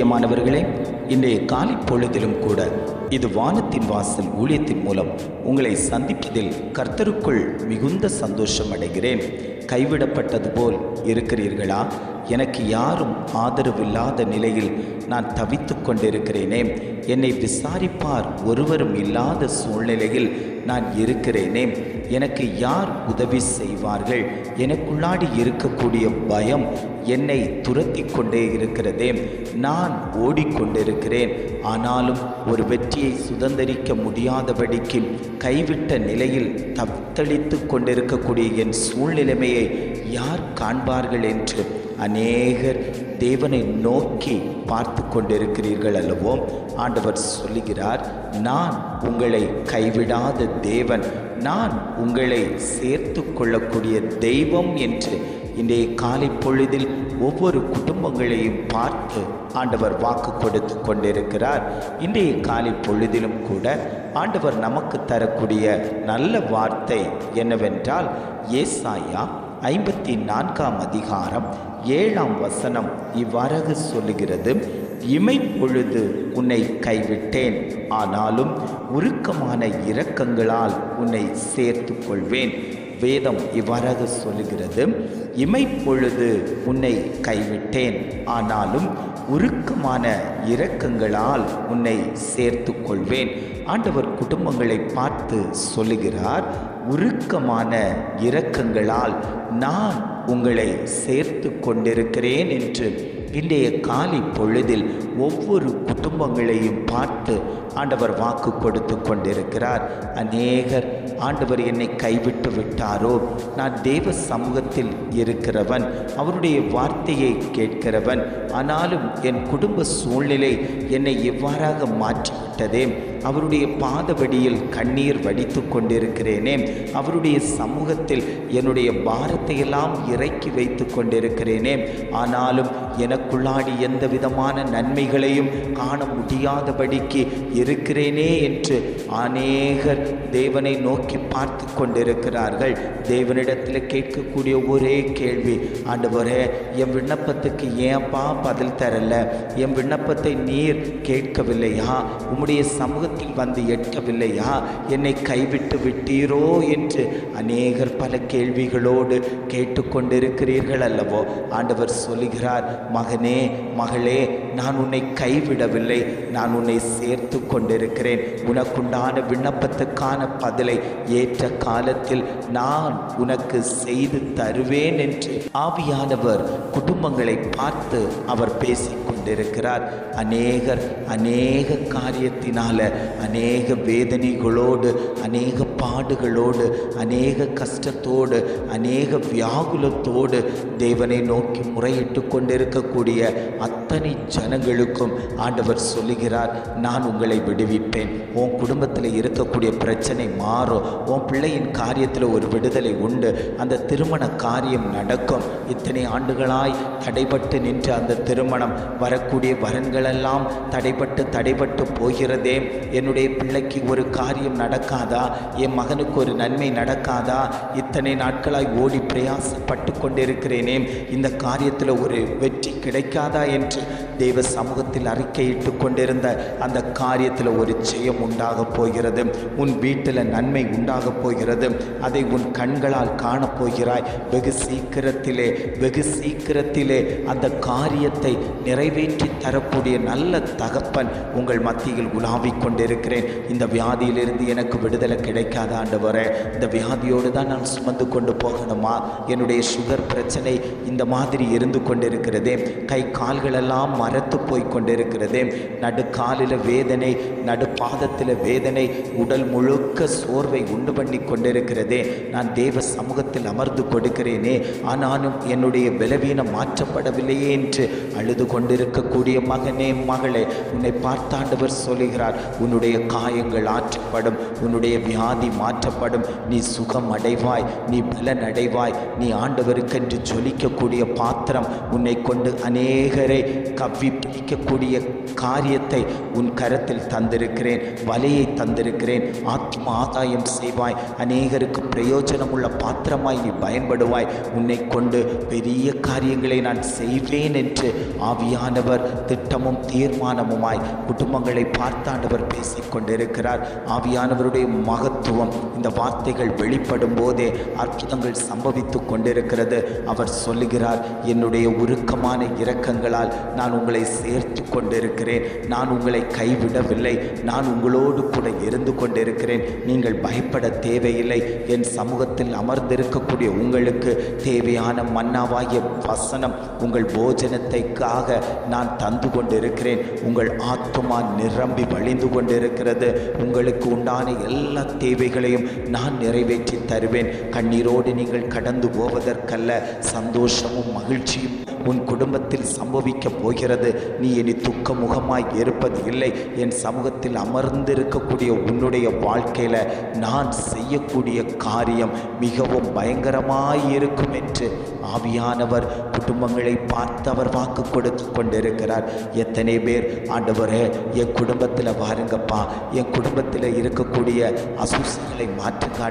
பிரியமானவர்களே, இன்றைய காலை பொழுதிலும் கூட இது வானத்தின் வாசல் ஊழியத்தின் மூலம் உங்களை சந்திப்பதில் கர்த்தருக்குள் மிகுந்த சந்தோஷம் அடைகிறேன். கைவிடப்பட்டது போல் இருக்கிறீர்களா? எனக்கு யாரும் ஆதரவில்லாத நிலையில் நான் தவித்து கொண்டிருக்கிறேனே, என்னை விசாரிப்பார் ஒருவரும் இல்லாத சூழ்நிலையில் நான் இருக்கிறேனே, எனக்கு யார் உதவி செய்வார்கள்? எனக்குள்ளாடி இருக்கக்கூடிய பயம் என்னை துரத்தி கொண்டே இருக்கிறதே. நான் ஓடிக்கொண்டிருக்கிறேன், ஆனாலும் ஒரு வெற்றியை சுதந்திரிக்க முடியாதபடிக்கு கைவிட்ட நிலையில் தத்தளித்து கொண்டிருக்கக்கூடிய என் சூழ்நிலைமையை யார் காண்பார்கள் என்று அநேகர் தேவனை நோக்கி பார்த்து கொண்டிருக்கிறீர்கள் அல்லவோ? ஆண்டவர் சொல்லுகிறார், நான் உங்களை கைவிடாத தேவன், நான் உங்களை சேர்த்து கொள்ளக்கூடிய தெய்வம் என்று இன்றைய காலை பொழுதில் ஒவ்வொரு குடும்பங்களையும் பார்த்து ஆண்டவர் வாக்கு கொடுத்து கொண்டிருக்கிறார். இன்றைய காலை பொழுதிலும் கூட ஆண்டவர் நமக்கு தரக்கூடிய நல்ல வார்த்தை என்னவென்றால், ஏசாயா 54 அதிகாரம் 7 வசனம் இவ்வாறாக சொல்லுகிறது, இமைப்பொழுது உன்னை கைவிட்டேன், ஆனாலும் உருக்கமான இரக்கங்களால் உன்னை சேர்த்து கொள்வேன். வேதம் இவ்வாறாக சொல்லுகிறது, இமைப்பொழுது உன்னை கைவிட்டேன், ஆனாலும் உருக்கமான இரக்கங்களால் உன்னை சேர்த்து கொள்வேன். ஆண்டவர் குடும்பங்களை பார்த்து சொல்லுகிறார், உருக்கமான இரக்கங்களால் நான் உங்களை சேர்த்து கொண்டிருக்கிறேன் என்று இன்றைய காலை பொழுதில் ஒவ்வொரு குடும்பங்களையும் பார்த்து ஆண்டவர் வாக்கு கொடுத்து கொண்டிருக்கிறார். அநேகர், ஆண்டவர் என்னை கைவிட்டு விட்டாரோ, நான் தேவ சமூகத்தில் இருக்கிறவன், அவருடைய வார்த்தையை கேட்கிறவன், ஆனாலும் என் குடும்ப சூழ்நிலை என்னை எவ்வாறாக மாற்றிவிட்டதே, அவருடைய பாதபடியில் கண்ணீர் வடித்து கொண்டிருக்கிறேனே, அவருடைய சமூகத்தில் என்னுடைய பாரத்தையெல்லாம் இறக்கி வைத்து கொண்டிருக்கிறேனே, ஆனாலும் எனக்குள்ளாடி எந்த விதமான நன்மைகளையும் காண முடியாதபடிக்கு இருக்கிறேனே என்று அநேகர் தேவனை நோக்கி பார்த்து கொண்டிருக்கிறார்கள். தேவனிடத்தில் கேட்கக்கூடிய ஒரே கேள்வி, ஆண்டவரே, என் விண்ணப்பத்துக்கு ஏன்பா பதில் தரல? என் விண்ணப்பத்தை நீர் கேட்கவில்லையா? உம்முடைய சமூகத்தில் வந்து எட்டவில்லையா? என்னை கைவிட்டு விட்டீரோ என்று அநேகர் பல கேள்விகளோடு கேட்டுக்கொண்டிருக்கிறீர்கள் அல்லவோ? ஆண்டவர் சொல்லுகிறார், மகனே, மகளே, நான் உன்னை கைவிடவில்லை, நான் உன்னை சேர்த்து கொண்டிருக்கிறேன். உனக்குண்டான விண்ணப்பத்துக்கான பதிலை ஏற்ற காலத்தில் நான் உனக்கு செய்து தருவேன் என்று ஆவியானவர் குடும்பங்களை பார்த்து அவர் பேசிக் கொண்டிருக்கிறார். அநேக காரியத்தினால, அநேக வேதனைகளோடு, அநேக பாடுகளோடு, அநேக கஷ்டத்தோடு, அநேக வியாகுலத்தோடு தேவனை நோக்கி முறையிட்டு கொண்டிருக்கக்கூடிய அத்தனை ஜனங்களுக்கும் ஆண்டவர் சொல்லுகிறார், நான் உங்களை விடுவிப்பேன். உன் குடும்பத்தில் இருக்கக்கூடிய பிரச்சனை மாறும். உன் பிள்ளையின் காரியத்தில் ஒரு விடுதலை உண்டு. அந்த திருமண காரியம் நடக்கும். இத்தனை ஆண்டுகளாய் தடைபட்டு நின்ற அந்த திருமணம், வரக்கூடிய வரன்களெல்லாம் தடைபட்டு போகிறதே. என்னுடைய பிள்ளைக்கு ஒரு காரியம் நடக்காதா? என் மகனுக்கு ஒரு நன்மை நடக்காதா? இத்தனை நாட்களாய் ஓடி பிரயாசப்பட்டு கொண்டிருக்கிறேனே, இந்த காரியத்தில் ஒரு வெற்றி கிடைக்காதா என்று தேவ சமூகத்தில் அறிக்கையிட்டு கொண்டிருந்த அந்த காரியத்தில் ஒரு ஜெயம் உண்டாக போகிறது. உன் வீட்டில் நன்மை உண்டாக போகிறது. அதை உன் கண்களால் காணப்போகிறாய். வெகு சீக்கிரத்திலே அந்த காரியத்தை நிறைவேற்றி தரக்கூடிய நல்ல தகப்பன் உங்கள் மத்தியில் உலாவிக் கொண்டிருக்கிறேன். இந்த வியாதியிலிருந்து எனக்கு விடுதலை கிடைக்காத ஆண்டவரே, இந்த வியாதியோடு தான் நான் சுமந்து கொண்டு போகணுமா? என்னுடைய சுகர் பிரச்சனை இந்த மாதிரி இருந்து கொண்டிருக்கிறதே, கை கால்களெல்லாம் மரத்து போய் கொண்டிருக்கிறதே, நடுக்காலில் வேதனை, நடுப்பாதத்தில் வேதனை, உடல் முழுக்க சோர்வை உண்டு பண்ணி கொண்டிருக்கிறதே. நான் தேவ சமூகத்தில் அமர்ந்து கொடுக்கிறேனே, ஆனாலும் என்னுடைய பலவீனம் மாற்றப்படவில்லையே என்று அழுது கொண்டிருக்கக்கூடிய மகனே, மகளே, உன்னை பார்த்தாண்டவர் சொல்லுகிறார், உன்னுடைய காயங்கள் ஆற்றப்படும், உன்னுடைய வியாதி மாற்றப்படும், நீ சுகம் அடைவாய், நீ பலன் அடைவாய், நீ ஆண்டவருக்கென்று ஜொலிக்கக்கூடிய பாத்திரம், உன்னை கொண்டு அநேகரை கவ்வி பிடிக்கக்கூடிய காரியத்தை உன் கரத்தில் தந்திருக்கிறேன், வலையை தந்திருக்கிறேன். ஆத்ம ஆதாயம் செய்வாய், அநேகருக்கு பிரயோஜனமுள்ள பாத்திரமாய் நீ பயன்படுவாய். உன்னை கொண்டு பெரிய காரியங்களை நான் செய்வேன் என்று ஆவியானவர் ஆவியானவர் திட்டமும் தீர்மானமுமாய் குடும்பங்களை பார்த்து ஆண்டவர் பேசிக்கொண்டிருக்கிறார். ஆவியானவருடைய மகத்துவம் இந்த வார்த்தைகள் வெளிப்படும் போதே அற்புதங்கள் சம்பவித்து கொண்டிருக்கிறது. அவர் சொல்லுகிறார், என்னுடைய உருக்கமான இரக்கங்களால் நான் உங்களை சேர்த்து கொண்டிருக்கிறேன், நான் உங்களை கைவிடவில்லை, நான் உங்களோடு கூட இருந்து கொண்டிருக்கிறேன், நீங்கள் பயப்பட தேவையில்லை. என் சமூகத்தில் அமர்ந்திருக்கக்கூடிய உங்களுக்கு தேவையான மன்னாவாகிய வசனம் உங்கள் போஜனத்தைக்காக நான் தந்து கொண்டிருக்கிறேன். உங்கள் ஆத்துமா நிரம்பி வழிந்து கொண்டிருக்கிறது. உங்களுக்கு உண்டான எல்லா தேவைகளையும் நான் நிறைவேற்றி தருவேன். கண்ணீரோடு நீங்கள் கடந்து போவதற்கல்ல, சந்தோஷமும் மகிழ்ச்சியும் உன் குடும்பத்தில் சம்பவிக்க போகிறது. நீ இனி துக்க முகமாய் இருப்பது இல்லை. என் சமூகத்தில் அமர்ந்திருக்கக்கூடிய உன்னுடைய வாழ்க்கையில் நான் செய்யக்கூடிய காரியம் மிகவும் பயங்கரமாயிருக்கும் என்று ஆவியானவர் குடும்பங்களை பார்த்து அவர் வாக்கு கொடுத்து கொண்டிருக்கிறார். எத்தனை பேர் ஆண்டவரே என் குடும்பத்தில் பாருங்கப்பா, என் குடும்பத்தில் இருக்கக்கூடிய அசூசிகளை மாற்றுங்க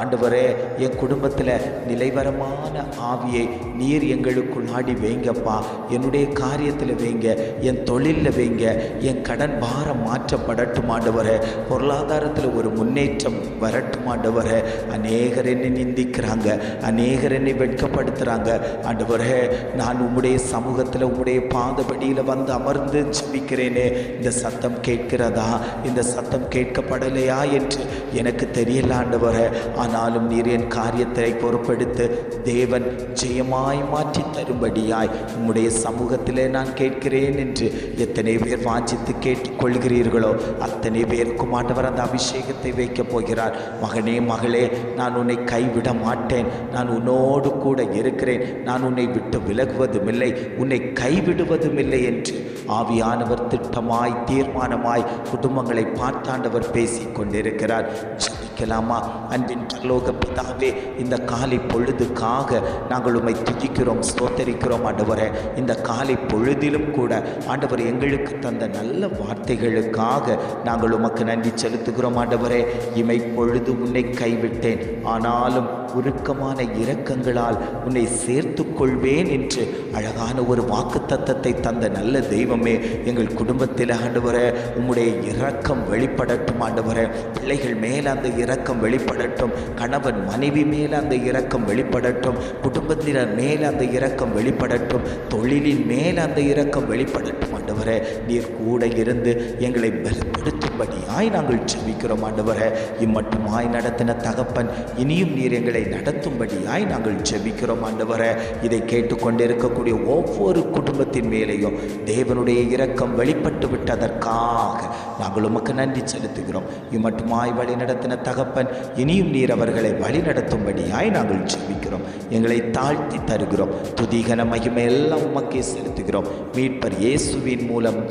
ஆண்டவரே என் குடும்பத்தில் நிலைவரமான ஆவியை நீர் எங்களுக்குள் ஆடி வைங்கப்பா, என்னுடைய காரியத்தில் வைங்க, என் தொழிலில் வைங்க, என் கடன் பாரம் மாற்றப்படட்டும் ஆண்டவரே, பொருளாதாரத்தில் ஒரு முன்னேற்றம் வரட்டும் ஆண்டவரே. அநேகர் என்னை நிந்திக்கிறாங்க, அநேகர் என்னை வெட்கப்படுத்துகிறாங்க ஆண்டவரே. நான் உம்முடைய சமூகத்தில் உம்முடைய பாதபடியில் வந்து அமர்ந்து ஜெபிக்கிறேனே, இந்த சத்தம் கேட்கிறதா, இந்த சத்தம் கேட்கப்படலையா என்று எனக்கு தெரியல ஆண்டவரே. ஆனாலும் நீர் என் காரியத்தை பொறுப்பெடுத்து தேவன் ஜெயமாய் மாற்றி தரும்படியாய் உம்முடைய சமூகத்திலே நான் கேட்கிறேன் என்று எத்தனை பேர் வாஞ்சித்து கேட்டுக்கொள்கிறீர்களோ அத்தனை பேருக்கும் ஆண்டவர் அந்த அபிஷேகத்தை வைக்கப் போகிறார். மகனே மகளே, நான் உன்னை கைவிட மாட்டேன், நான் உன்னோடு கூட இருக்கிறேன், நான் உன்னை விட்டு விலகுவதுமில்லை, உன்னை கைவிடுவதுமில்லை என்று ஆவியானவர் திட்டமாய் தீர்மானமாய் குடும்பங்களை பார்த்தாண்டவர் பேசிக் கொண்டிருக்கிறார். ஜெபிக்கலாமா? அன்பின் பரலோக பிதாவே, இந்த காலை பொழுதுக்காக நாங்கள் உம்மை துதிக்கிறோம், ஸ்தோத்தரிக்கிறோம் ஆண்டவரே. இந்த காலை பொழுதிலும் கூட ஆண்டவர் எங்களுக்கு தந்த நல்ல வார்த்தைகளுக்காக நாங்கள் உமக்கு நன்றி செலுத்துகிறோம் ஆண்டவரே. இமை பொழுது உன்னை கைவிட்டேன், ஆனாலும் உருக்கமான இரக்கங்களால் உன்னை சேர்த்து கொள்வேன் என்று அழகான ஒரு வாக்குத்தத்தத்தை தந்த நல்ல தெய்வமே, எங்கள் குடும்பத்தில் ஆண்டவரே உம்முடைய இரக்கம் வெளிப்படட்டும் ஆண்டவரே. பிள்ளைகள் மேல் அந்த இரக்கம் வெளிப்படட்டும், கணவன் மனைவி மேல் அந்த இரக்கம் வெளிப்படட்டும், குடும்பத்தினர் மேல் அந்த இரக்கம் வெளிப்படட்டும், தொழிலின் மேல் அந்த இரக்கம் வெளிப்படட்டும் ஆண்டவரே. நீர் கூட இருந்து எங்களை பலப்படுத்தும்படியாய் நாங்கள் ஜெபிக்கிறோம் ஆண்டவரே. இம்மட்டுமாய் நடத்தின தகப்பன் இனியும் நீர் எங்களை நடத்தும்படியாய் நாங்கள் ஜெபிக்கிறோம் ஆண்டவரே. இதை கேட்டுக்கொண்டிருக்கக்கூடிய ஒவ்வொரு குடும்பத்தின் மேலேயும் தேவனுடைய இரக்கம் வெளிப்பட்டு விட்டதற்காக நாங்கள் உமக்கு நன்றி செலுத்துகிறோம். இம்மட்டுமாய் வழி நடத்தின தகப்பன் இனியும் நீர் அவர்களை வழி நடத்தும்படியாய் நாங்கள் ஜெபிக்கிறோம். எங்களை தாழ்த்தி தருகிறோம். துதிகன மகிமை எல்லாம் உமக்கே செலுத்துகிறோம். மீட்பர் இயேசுவின் மூலம்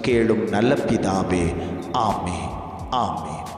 கேளும் நல்ல பிதாவே. ஆமென், ஆமென்.